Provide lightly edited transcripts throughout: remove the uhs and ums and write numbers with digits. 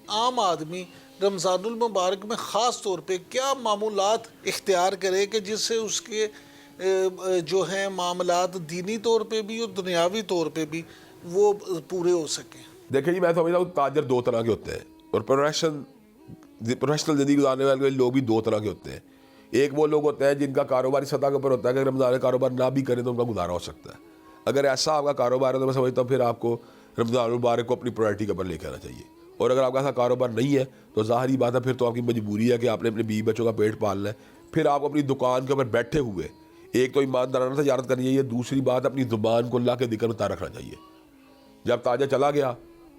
عام آدمی رمضان المبارک میں خاص طور پہ کیا معمولات اختیار کرے کہ جس سے اس کے جو ہیں معاملات دینی طور پہ بھی اور دنیاوی طور پہ بھی وہ پورے ہو سکیں؟ دیکھیں جی، میں سمجھتا ہوں تاجر دو طرح کے ہوتے ہیں، اور پروفیشنل زندگی گزارنے والے لوگ بھی دو طرح کے ہوتے ہیں. ایک وہ لوگ ہوتے ہیں جن کا کاروباری سطح کے اوپر ہوتا ہے کہ رمضان میں کاروبار نہ بھی کریں تو ان کا گزارا ہو سکتا ہے. اگر ایسا آپ کا کاروبار ہے تو میں سمجھتا ہوں پھر آپ کو رمضان المبارک کو اپنی پرائرٹی کے اوپر لے کے آنا چاہیے. اور اگر آپ کا ایسا کاروبار نہیں ہے تو ظاہری بات ہے پھر تو آپ کی مجبوری ہے کہ آپ نے اپنے بیوی بچوں کا پیٹ پالنا ہے. پھر آپ اپنی دکان کے اوپر بیٹھے ہوئے ایک تو ایماندارانہ تجارت کرنی چاہیے، دوسری بات اپنی زبان کو اللہ کے ذکر میں تار رکھنا چاہیے. جب تاجر چلا گیا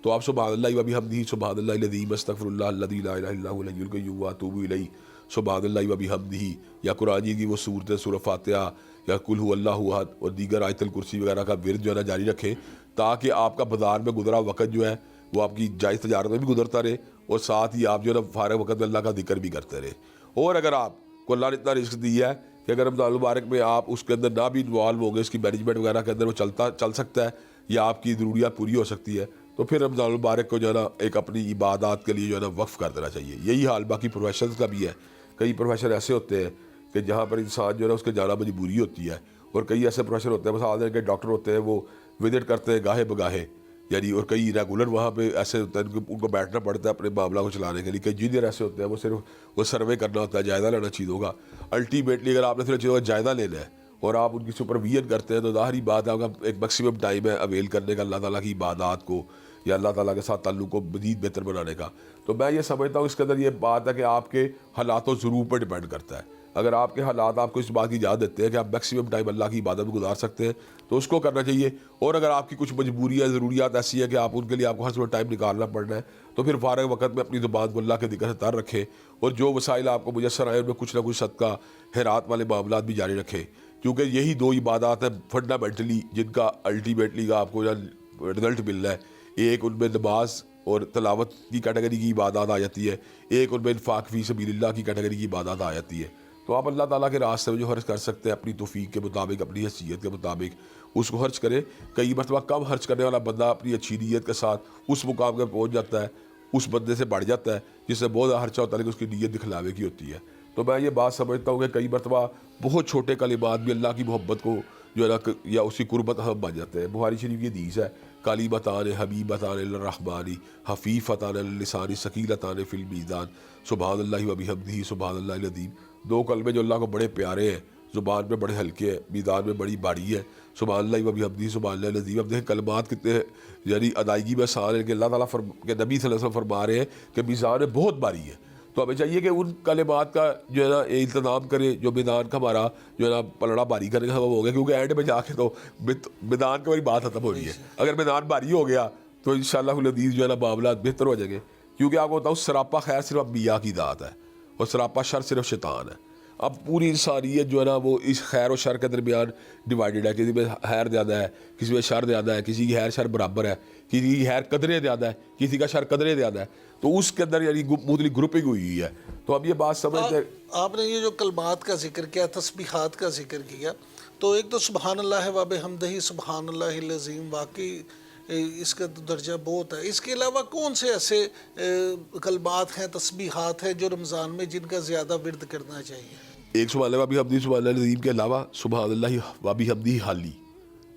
تو آپ سبحان اللہ و بحمدہ سبحان اللہ العظیم استغفر اللہ الذی لا الہ الا هو الحی القیوم واتوب الیہ سبحان اللہ و بحمدہ، یا قرآن جی کی وہ صورت سورہ فاتحہ یا قل ھو اللہ احد اور دیگر آیت الکرسی وغیرہ کا ورد جو ہے نا جاری رکھیں، تاکہ آپ کا بازار میں گزرا وقت جو ہے وہ آپ کی جائز تجارت میں بھی گزرتا رہے اور ساتھ ہی آپ جو ہے نا فارغ وقت میں اللہ کا ذکر بھی کرتے رہے. اور اگر آپ کو اللہ نے اتنا رزق دیا ہے کہ اگر رمضان المبارک میں آپ اس کے اندر نہ بھی انوالو ہو گئے، اس کی مینجمنٹ وغیرہ کے اندر وہ چل سکتا ہے یا آپ کی ضروریات پوری ہو سکتی ہے، تو پھر رمضان المبارک کو جو ہے نا ایک اپنی عبادات کے لیے جو ہے نا وقف کر دینا چاہیے. یہی حال باقی پروفیشنز کا بھی ہے. کئی پروفیشن ایسے ہوتے ہیں کہ جہاں پر انسان جو ہے نا اس کے جانا مجبوری ہوتی ہے، اور کئی ایسے پروفیشن ہوتے ہیں مثال کے ڈاکٹر ہوتے ہیں وہ وزٹ کرتے ہیں گاہے بگاہے یعنی، اور کئی ریگولر وہاں پہ ایسے ہوتے ہیں ان کو بیٹھنا پڑتا ہے اپنے معاملہ کو چلانے کے لیے. کئی انجینئر ایسے ہوتے ہیں وہ صرف وہ سروے کرنا ہوتا ہے، جائزہ لینا چیزوں کا. الٹیمیٹلی اگر آپ نے صرف چیزوں کا جائزہ لینا ہے اور آپ ان کی سپرویژن کرتے ہیں تو ظاہری بات ہے آپ کا ایک میکسیمم ٹائم ہے اویل کرنے کا اللہ تعالیٰ کی عبادات کو یا اللہ تعالیٰ کے ساتھ تعلق کو مزید بہتر بنانے کا. تو میں یہ سمجھتا ہوں اس کے اندر یہ بات ہے کہ آپ کے حالات و ضرور پر ڈیپینڈ کرتا ہے. اگر آپ کے حالات آپ کو اس بات کی اجازت دیتے ہیں کہ آپ میکسیمم ٹائم اللہ کی عبادت میں گزار سکتے ہیں تو اس کو کرنا چاہیے. اور اگر آپ کی کچھ مجبوریاں ضروریات ایسی ہے کہ آپ ان کے لیے آپ کو ہر وقت ٹائم نکالنا پڑنا ہے تو پھر فارغ وقت میں اپنی زبان کو اللہ کے ذکر سے تر رکھیں، اور جو وسائل آپ کو میسر آئے ان میں کچھ نہ کچھ صدقہ خیرات والے معاملات بھی جاری رکھیں، کیونکہ یہی دو عبادات ہیں فنڈامنٹلی جن کا الٹیمیٹلی آپ کو رزلٹ ملنا ہے. ایک ان میں نماز اور تلاوت کی کیٹیگری کی عبادات آ جاتی ہے، ایک ان میں انفاق فی سبیل اللہ کی کیٹیگری کی عبادات آ جاتی ہے. تو آپ اللہ تعالیٰ کے راستے میں جو خرچ کر سکتے ہیں اپنی توفیق کے مطابق، اپنی حیثیت کے مطابق اس کو خرچ کریں. کئی مرتبہ کم خرچ کرنے والا بندہ اپنی اچھی نیت کے ساتھ اس مقام پہ پہنچ جاتا ہے، اس بندے سے بڑھ جاتا ہے جس سے بہت زیادہ خرچہ ہوتا ہے لیکن اس کی نیت دکھلاوے کی ہوتی ہے. تو میں یہ بات سمجھتا ہوں کہ کئی مرتبہ بہت چھوٹے کلمات بھی اللہ کی محبت کو جو ہے نا یا اس کی قربت ہم بن جاتے ہیں. بخاری شریف کی حدیث ہے کلیمتان حبیبتان للرحمن خفیفتان للسان ثقیلتان فی المیزان سبحان اللہ و بحمدہ سبحان اللہ العظیم. دو کلمے جو اللہ کو بڑے پیارے ہیں، زبان میں بڑے ہلکے ہیں، میزان میں بڑی بھاری ہے، سبحان اللہ و بحمدہ سبحان اللہ العظیم. اب دیکھیں کلمات کتنے یعنی ادائیگی میں آسان ہے کہ اللہ تعالیٰ کے نبی صلی اللہ علیہ وسلم فرما رہے ہیں کہ میزان میں بہت بھاری ہے. تو ہمیں چاہیے کہ ان کلمات کا جو ہے نا التزام کرے جو میدان کا ہمارا جو ہے نا پلڑا بھاری کرنے کا سبب ہو گیا، کیونکہ اینڈ میں جا کے تو میدان کی بات ختم ہو رہی ہے. اگر میدان بھاری ہو گیا تو انشاءاللہ العزیز جو ہے نا معاملات بہتر ہو جائیں گے. کیونکہ آپ کو بتاؤں سراپا خیر صرف انبیاء کی ذات ہے اور سراپا شر صرف شیطان ہے. اب پوری انسانیت جو ہے نا وہ اس خیر و شر کے درمیان ڈیوائیڈڈ ہے. کسی میں خیر زیادہ ہے، کسی میں شر زیادہ ہے، کسی کی خیر شر برابر ہے، کسی کی خیر قدرے زیادہ ہے، کسی کا شر قدرے زیادہ ہے. تو اس کے اندر یعنی مختلف گروپنگ ہوئی ہے. تو اب یہ بات سمجھتے ہیں آپ نے یہ جو کلمات کا ذکر کیا، تسبیحات کا ذکر کیا، تو ایک تو سبحان اللہ و بحمدہ سبحان اللہ العظیم، واقعی اس کا درجہ بہت ہے. اس کے علاوہ کون سے ایسے کلمات ہیں، تسبیحات ہیں جو رمضان میں جن کا زیادہ ورد کرنا چاہیے؟ ایک سبحان اللہ و بحمدہ سبحان اللہ العظیم کے علاوہ سبحان اللہ و بحمدہ حالی،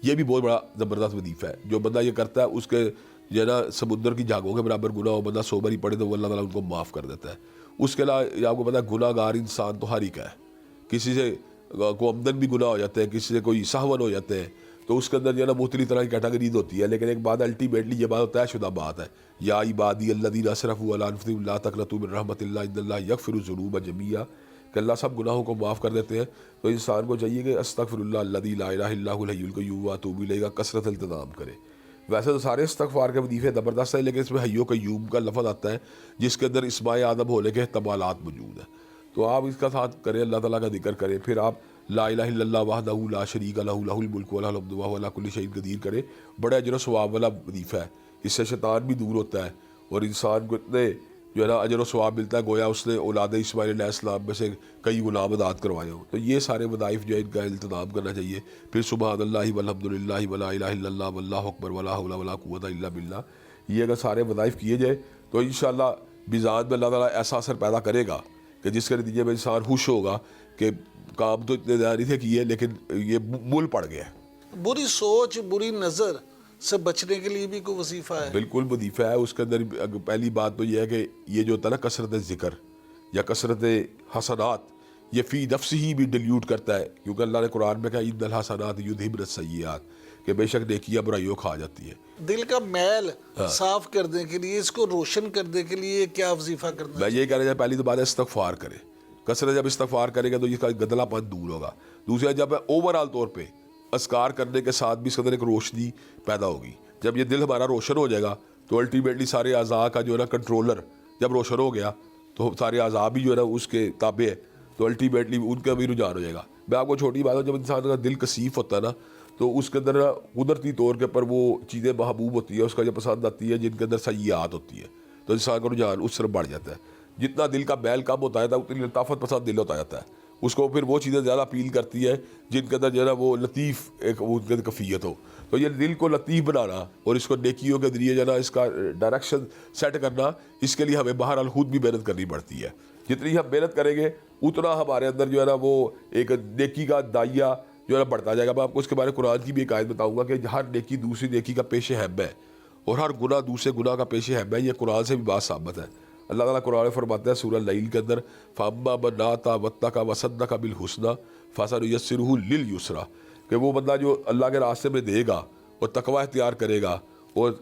یہ بھی بہت بڑا زبردست وظیفہ ہے. جو بندہ یہ کرتا ہے اس کے جو ہے نا سمندر کی جھاگوں کے برابر گناہ ہو، بندہ 100 بار ہی پڑھے تو وہ اللہ تعالیٰ ان کو معاف کر دیتا ہے. اس کے علاوہ آپ کو پتا ہے گناہ گار انسان تو ہر ایک ہے، کسی سے کو عمدن بھی گناہ ہو جاتے ہیں، کسی سے کوئی سہون ہو جاتے ہیں. تو اس کے اندر جو ہے نا مختلف طرح کی کیٹیگریز ہوتی ہے. لیکن ایک بات الٹیمیٹلی یہ بات طے شدہ بات ہے، یا عبادی الذین اسرفوا علی انفسہم لا تقنطوا من رحمۃ اللہ ان اللہ یغفر الذنوب جميعا، کہ اللہ سب گناہوں کو معاف کر دیتے ہیں. تو انسان کو چاہیے کہ استغفر اللہ الذی لا الہ الا هو الحی القیوم واتوب الیہ کا کثرت التزام کرے. ویسے تو سارے استغفار کے وظیفے زبردست ہیں، لیکن اس میں حی و قیوم کا لفظ آتا ہے جس کے اندر اسماء اعظم ہونے کے احتمالات موجود ہیں. تو آپ اس کا ساتھ کریں، اللہ تعالیٰ کا ذکر کریں، پھر آپ لا الہ الا اللہ وحدہ لا شریک لہ لہ الملک ولہ الحمد وہو علی کل شیء قدیر کریں. بڑا اجر و ثواب والا وظیفہ ہے. اس سے شیطان بھی دور ہوتا ہے اور انسان کو اتنے جو ہے نا اجر و ثواب ملتا ہے گویا اس نے اولاد اسماعیل علیہ السلام میں سے کئی غلام آزاد کروائے ہوں. تو یہ سارے وظائف جو ہے ان کا التزام کرنا چاہیے. پھر سبحان اللہ والحمد للہ ولا الہ الا اللہ واللہ اکبر ولا حول ولا قوت الا باللہ، یہ اگر سارے وظائف کیے جائے تو انشاءاللہ میزان میں اللہ تعالیٰ ایسا اثر پیدا کرے گا کہ جس کے نتیجے میں انسان خوش ہوگا کہ کام تو اتنے زیادہ نہیں تھے کیے لیکن یہ مول پڑ گیا. بری سوچ بری نظر سے بچنے کے لیے بھی کوئی وظیفہ ہے؟ بالکل وظیفہ ہے. اس کے اندر پہلی بات تو یہ ہے کہ یہ جو ہوتا ہے نا کثرت ذکر یا کثرت حسنات یہ فی نفس ہی بھی ڈیلیوٹ کرتا ہے, کیونکہ اللہ نے قرآن میں کہا ان الحسنات یذہبن السیئات کہ بے شک نیکیاں برائیوں کھا جاتی ہے. دل کا میل صاف کرنے کے لیے, اس کو روشن کرنے کے لیے کیا وظیفہ کرنا میں یہ کہنا چاہتا پہلی تو بات ہے استغفار کرے. کثرت جب استغفار کرے گا تو اس کا گدلا پن دور ہوگا. دوسرا جب اوور آل طور پہ اذکار کرنے کے ساتھ بھی اس کے اندر ایک روشنی پیدا ہوگی. جب یہ دل ہمارا روشن ہو جائے گا تو الٹیمیٹلی سارے اعضاء کا جو ہے نا کنٹرولر جب روشن ہو گیا تو سارے اعضاء بھی جو ہے نا اس کے تابع ہے, تو الٹیمیٹلی ان کا بھی رجحان ہو جائے گا. میں آپ کو چھوٹی بات ہے, جب انسان کا دل کثیف ہوتا ہے نا تو اس کے اندر قدرتی طور کے پر وہ چیزیں محبوب ہوتی ہے, اس کا جو پسند آتی ہے جن کے اندر سیئات ہوتی ہے, تو انسان کا رجحان اس طرف بڑھ جاتا ہے. جتنا دل کا میل کم ہوتا ہے اتنی لطافت پسند دل ہوتا جاتا ہے. اس کو پھر وہ چیزیں زیادہ اپیل کرتی ہے جن کے اندر جو ہے نا وہ لطیف ایک ان کے کیفیت ہو. تو یہ دل کو لطیف بنانا اور اس کو نیکیوں کے ذریعے جو ہے نا اس کا ڈائریکشن سیٹ کرنا, اس کے لیے ہمیں بہرحال خود بھی محنت کرنی پڑتی ہے. جتنی ہم محنت کریں گے اتنا ہمارے اندر جو ہے نا وہ ایک نیکی کا دائیا جو ہے نا بڑھتا جائے گا. میں آپ کو اس کے بارے میں قرآن کی بھی ایک آیت بتاؤں گا کہ ہر نیکی دوسری نیکی کا پیش ہم ہے اور ہر گناہ دوسرے گناہ کا پیش ہم ہے. یہ قرآن سے بھی بات ثابت ہے. اللہ تعالیٰ قرآن فرماتا ہے سورہ اللیل کے اندر فَأَمَّا مَنْ آتَىٰ وَاتَّقَىٰ وَصَدَّقَ بِالْحُسْنَىٰ فَسَنُيَسِّرُهُ لِلْيُسْرَىٰ کہ وہ بندہ جو اللہ کے راستے میں دے گا اور تقوی اختیار کرے گا اور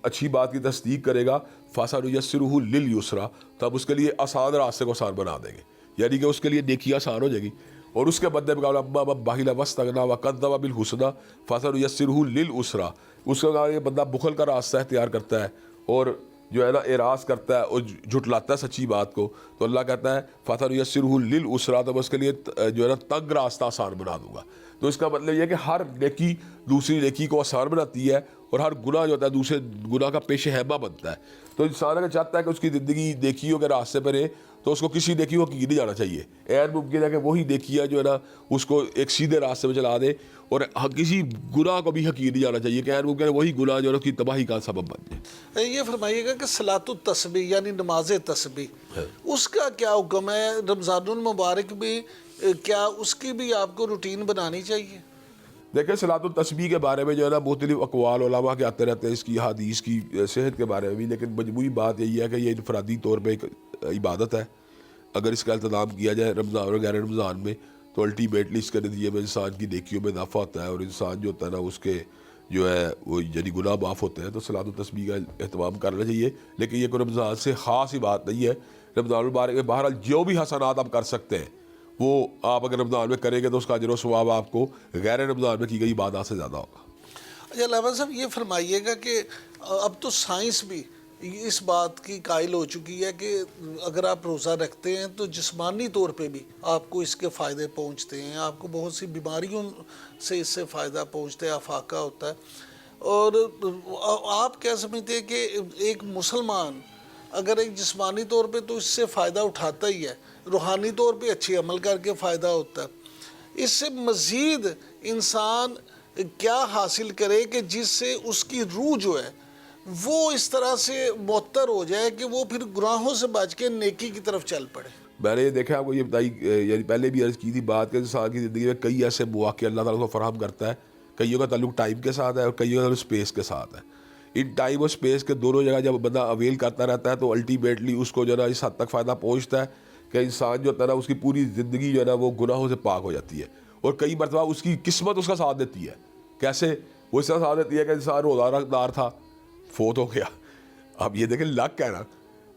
اچھی بات کی تصدیق کرے گا فَسَنُيَسِّرُهُ لِلْيُسْرَىٰ تو ہم اس کے لیے آسان راستے کو آسان بنا دیں گے, یعنی کہ اس کے لیے نیکی آسان ہو جائے گی. اور اس کے بدلے میں اما من بخل واستغنی وکذب بالحسنی فسنیسرہ للعسریٰ, اس کا یہ بندہ بخل کا راستہ اختیار کرتا ہے اور جو ہے نا اعراض کرتا ہے اور جھٹلاتا ہے سچی بات کو, تو اللہ کہتا ہے فسنیسرہ للعسریٰ تو میں اس کے لیے جو ہے نا تنگ راستہ آسان بنا دوں گا. تو اس کا مطلب یہ ہے کہ ہر نیکی دوسری نیکی کو آسان بناتی ہے اور ہر گناہ جو ہوتا ہے دوسرے گناہ کا پیش خیمہ بنتا ہے. تو انسان اگر چاہتا ہے کہ اس کی زندگی نیکیوں کے راستے پر رہے تو اس کو کسی نیکی کو حقیر نہیں جانا چاہیے. غیر ممکن ہے کہ وہی نیکیاں جو ہے نا اس کو ایک سیدھے راستے میں چلا دے, اور کسی گناہ کو بھی حقیر نہیں جانا چاہیے کہ غیر ممکن ہے وہی گناہ جو ہے اس کی تباہی کا سبب بن جائے. یہ فرمائیے گا کہ صلاۃ التسبیح یعنی نماز تسبیح اس کا کیا حکم ہے؟ رمضان المبارک میں کیا اس کی بھی آپ کو روٹین بنانی چاہیے؟ دیکھیں صلاۃ التسبیح کے بارے میں جو ہے نا مختلف اقوال علماء کے آتے رہتے ہیں اس کی حدیث کی صحت کے بارے میں بھی, لیکن مجموعی بات یہی ہے کہ یہ انفرادی طور پہ ایک عبادت ہے. اگر اس کا اہتمام کیا جائے رمضان اور غیر رمضان میں تو الٹیمیٹلی اس کے نتیجے میں انسان کی نیکیوں میں اضافہ ہوتا ہے اور انسان جو ہوتا ہے نا اس کے جو ہے وہ یعنی گناہ معاف ہوتے ہیں. تو صلاۃ التسبیح کا اہتمام کرنا چاہیے, لیکن یہ کوئی رمضان سے خاص ہی بات نہیں ہے. رمضان المبارک میں بہرحال جو بھی حسنات آپ کر سکتے ہیں وہ آپ اگر رمضان میں کریں گے تو اس کا اجر و ثواب آپ کو غیر رمضان میں کی گئی عبادات سے زیادہ ہوگا. اچھا علامہ صاحب یہ فرمائیے گا کہ اب تو سائنس بھی اس بات کی قائل ہو چکی ہے کہ اگر آپ روزہ رکھتے ہیں تو جسمانی طور پہ بھی آپ کو اس کے فائدے پہنچتے ہیں, آپ کو بہت سی بیماریوں سے اس سے فائدہ پہنچتا ہے, افاقہ ہوتا ہے. اور آپ کیا سمجھتے ہیں کہ ایک مسلمان اگر ایک جسمانی طور پہ تو اس سے فائدہ اٹھاتا ہی ہے, روحانی طور پہ اچھی عمل کر کے فائدہ ہوتا ہے, اس سے مزید انسان کیا حاصل کرے کہ جس سے اس کی روح جو ہے وہ اس طرح سے معطر ہو جائے کہ وہ پھر گناہوں سے بچ کے نیکی کی طرف چل پڑے؟ میں نے یہ دیکھا آپ کو یہ بتائی, یعنی پہلے بھی عرض کی تھی بات کہ انسان کی زندگی میں کئی ایسے مواقع اللہ تعالیٰ کو فراہم کرتا ہے, کئیوں کا تعلق ٹائم کے ساتھ ہے اور کئیوں کا تعلق اسپیس کے ساتھ ہے. ان ٹائم اور اسپیس کے دونوں جگہ جب بندہ اویل کرتا رہتا ہے تو الٹیمیٹلی اس کو جو ہے نا اس حد تک فائدہ پہنچتا ہے کہ انسان جو ہوتا ہے نا اس کی پوری زندگی جو ہے نا وہ گناہوں سے پاک ہو جاتی ہے. اور کئی مرتبہ اس کی قسمت اس کا ساتھ دیتی ہے. کیسے؟ وہ اس طرح ساتھ دیتی ہے کہ انسان روزہ دار تھا, فوت ہو گیا. اب یہ دیکھیں لک ہے نا,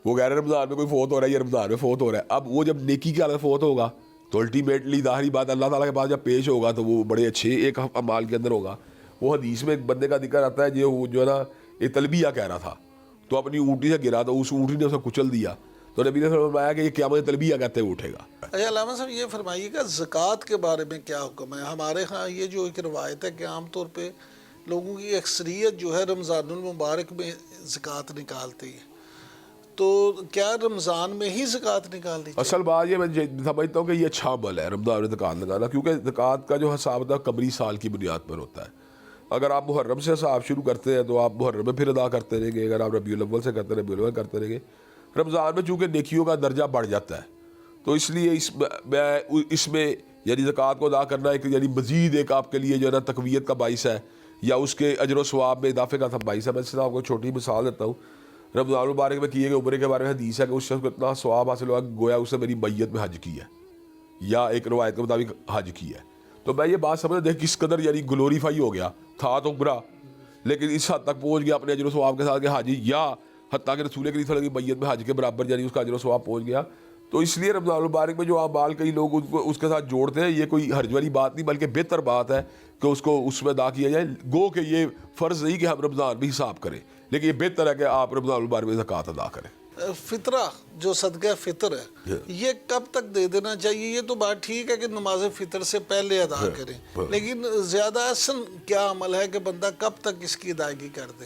وہ غیر رمضان میں کوئی فوت ہو رہا ہے یا رمضان میں فوت ہو رہا ہے. اب وہ جب نیکی کی حالت فوت ہوگا تو الٹیمیٹلی ظاہری بات اللہ تعالیٰ کے پاس جب پیش ہوگا تو وہ بڑے اچھے ایک اعمال کے اندر ہوگا. وہ حدیث میں ایک بندے کا ذکر آتا ہے جو ہے نا ایک تلبیہ کہہ رہا تھا تو اپنی اونٹی سے گرا تو اس اونٹی نے اسے کچل دیا, تو نبی نے فرمایا کہ یہ قیامت تلبیہ کہتے ہوئے اٹھے گا. اچھا علامہ صاحب یہ فرمائیے گا زکوٰۃ کے بارے میں کیا حکم ہے؟ ہمارے ہاں یہ جو ایک روایت ہے کہ عام طور پہ لوگوں کی اکثریت جو ہے رمضان المبارک میں زکوٰۃ نکالتی ہے, تو کیا رمضان میں ہی زکوٰۃ نکالنی چاہیے؟ اصل بات یہ میں سمجھتا ہوں کہ یہ اچھا عمل ہے رمضان میں زکوٰۃ لگانا, کیونکہ زکوٰۃ کا جو حساب ہوتا ہے قمری سال کی بنیاد پر ہوتا ہے. اگر آپ محرم سے حساب شروع کرتے ہیں تو آپ محرم میں پھر ادا کرتے رہیں گے. اگر آپ ربیع الاول سے کرتے ہیں ربیع الاول کرتے رہیں گے. رمضان میں چونکہ نیکیوں کا درجہ بڑھ جاتا ہے تو اس لیے اس میں یعنی زکوٰۃ کو ادا کرنا ایک یعنی مزید ایک آپ کے لیے جو ہے نا تقویت کا باعث ہے یا اس کے اجر و ثواب میں اضافے کا باعث ہے. میں اس سے آپ کو چھوٹی مثال دیتا ہوں. رمضان المبارک میں کیے گئے عمرے کے بارے میں حدیث ہے کہ اس شخص کو اتنا ثواب حاصل ہوا گویا اس نے میری میت میں حج کی ہے یا ایک روایت کے مطابق حج کی ہے. تو میں یہ بات سمجھ دیکھ کس قدر یعنی گلوریفائی ہو گیا تھا تو برا لیکن اس حد تک پہنچ گیا اپنے اجر و ثواب کے ساتھ کہ حاجی یا حتیٰ کہ رسول کریم صلی اللہ علیہ وسلم کی میت میں حج کے برابر یعنی اس کا اجر و ثواب پہنچ گیا. تو اس لیے رمضان المبارک میں جو اعمال کئی لوگ اس کے ساتھ جوڑتے ہیں یہ کوئی حرج والی بات نہیں بلکہ بہتر بات ہے کہ اس کو اس میں ادا کیا جائے. گو کہ یہ فرض نہیں کہ ہم رمضان بھی حساب کریں لیکن یہ بہتر ہے کہ آپ رمضان المبارک میں زکوٰۃ ادا کریں. فطرہ جو صدقہ فطر ہے یہ کب تک دے دینا چاہیے؟ یہ تو بات ٹھیک ہے کہ نماز فطر سے پہلے ادا کریں لیکن زیادہ احسن کیا عمل ہے کہ بندہ کب تک اس کی ادائیگی کر دے؟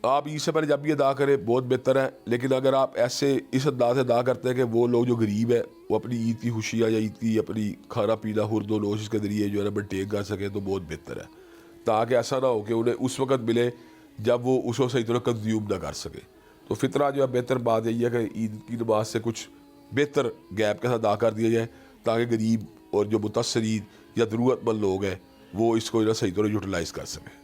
آپ عید سے پہلے جب بھی ادا کریں بہت بہتر ہے. لیکن اگر آپ ایسے اس انداز سے ادا کرتے ہیں کہ وہ لوگ جو غریب ہیں وہ اپنی عید کی خوشیاں یا عید کی اپنی کھانا پینا خورد و نوش کے ذریعے جو ہے نا مینٹین کر سکیں تو بہت بہتر ہے تاکہ ایسا نہ ہو کہ انہیں اس وقت ملے جب وہ اس کو صحیح طرح کنزیوم نہ کر سکے. تو فطرہ جو ہے بہتر بات یہی ہے کہ عید کی نماز سے کچھ بہتر گیپ کے ساتھ ادا کر دیا جائے تاکہ غریب اور جو متاثرین یا ضرورت مند لوگ ہیں وہ اس کو جو ہے صحیح طرح یوٹیلائز کر سکیں.